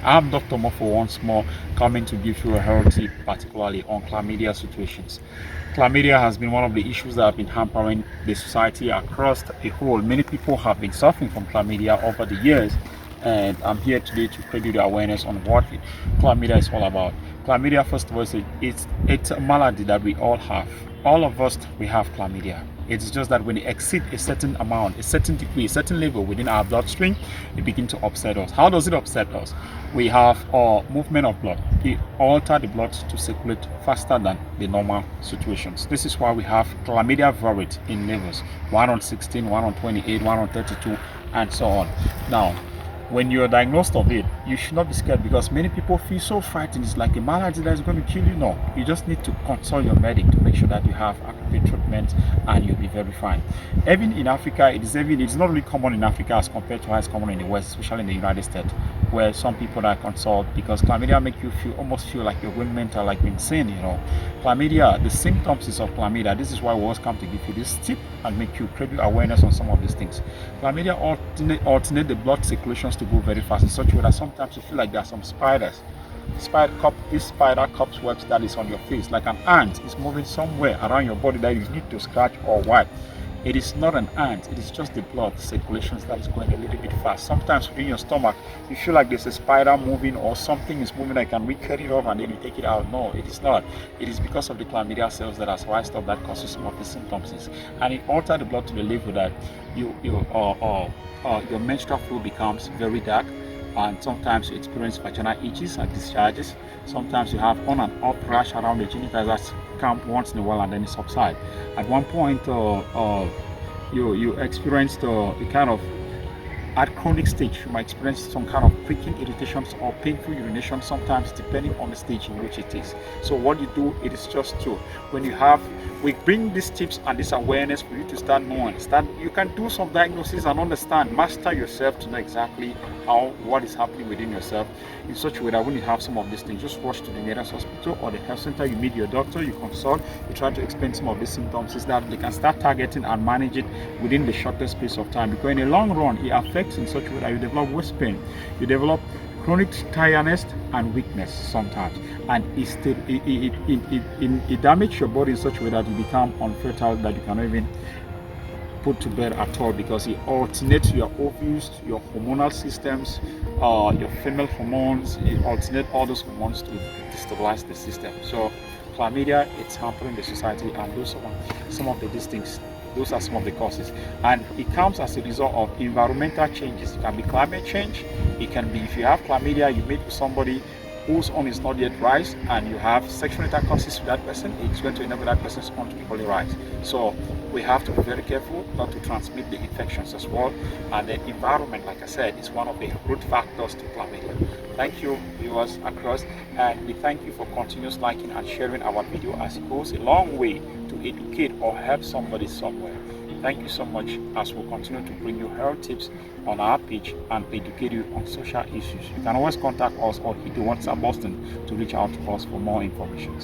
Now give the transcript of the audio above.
I'm Dr. Mofo once more, coming to give you a health tip, particularly on chlamydia situations. Chlamydia has been one of the issues that have been hampering the society across the whole. Many people have been suffering from chlamydia over the years, and I'm here today to create the awareness on what chlamydia is all about. Chlamydia, first of all, it's a malady that we all have. All of us, we have chlamydia. It's just that when it exceeds a certain amount, a certain degree, a certain level within our bloodstream, it begins to upset us. How does it upset us? We have movement of blood. It alters the blood to circulate faster than the normal situations. This is why we have chlamydia variant in levels: 1 on 16, 1 on 28, 1 on 32, and so on. Now, when you're diagnosed of it, you should not be scared, because many people feel so frightened. It's like a malady that is going to kill you. No, you just need to consult your medic to make sure that you have appropriate treatment and you'll be very fine. Even in Africa, it's not really common in Africa as compared to how it's common in the West, especially in the United States, where some people that consult, because chlamydia make you almost feel like you're going mental, like you're insane. Chlamydia, the symptoms is of chlamydia. This is why we always come to give you this tip and make you create awareness on some of these things. Chlamydia alternate the blood circulations to go very fast in such a way that sometimes you feel like there are some spiders. This spider cobs webs that is on your face, like an ant is moving somewhere around your body that you need to scratch or wipe. It is not an ant, it is just the blood circulations that is going a little bit fast. Sometimes within your stomach, you feel like there's a spider moving or something is moving that can we cut it off and then you take it out. No, it is not. It is because of the chlamydia cells that are spliced up that causes some of the symptoms. And it alters the blood to the level that your menstrual flow becomes very dark, and sometimes you experience vaginal itches and discharges. Sometimes you have on and off rash around the genitals that come once in a while and then it subsides. At one point, you experienced a kind of, at chronic stage, you might experience some kind of pricking irritations or painful urination, sometimes depending on the stage in which it is. So what you do, it is just to, we bring these tips and this awareness for you to start knowing. You can do some diagnosis and understand, master yourself to know exactly what is happening within yourself, in such a way that when you have some of these things, just rush to the nearest hospital or the health center. You meet your doctor, you consult, you try to explain some of these symptoms, is that they can start targeting and manage it within the shortest space of time. Because in the long run, it affects in such a way that you develop waist pain, you develop chronic tiredness and weakness sometimes, and it damages your body in such a way that you become unfertile, that you cannot even put to bed at all, because it alternates your ovaries, your hormonal systems, your female hormones. It alternates all those hormones to destabilize the system. So chlamydia, it's hampering the society, and those are some of the things. Those are some of the causes, and it comes as a result of environmental changes. It can be climate change. It can be, if you have chlamydia, you meet with somebody whose own is not yet rise, and you have sexual intercourse with that person, it's going to enable that person's own to equally rise. So we have to be very careful not to transmit the infections as well. And the environment, like I said, is one of the root factors to chlamydia. Thank you, viewers across, and we thank you for continuous liking and sharing our video, as it goes a long way to educate or help somebody somewhere. Thank you so much, as we'll continue to bring you health tips on our page and educate you on social issues. You can always contact us or hit the WhatsApp button to reach out to us for more information.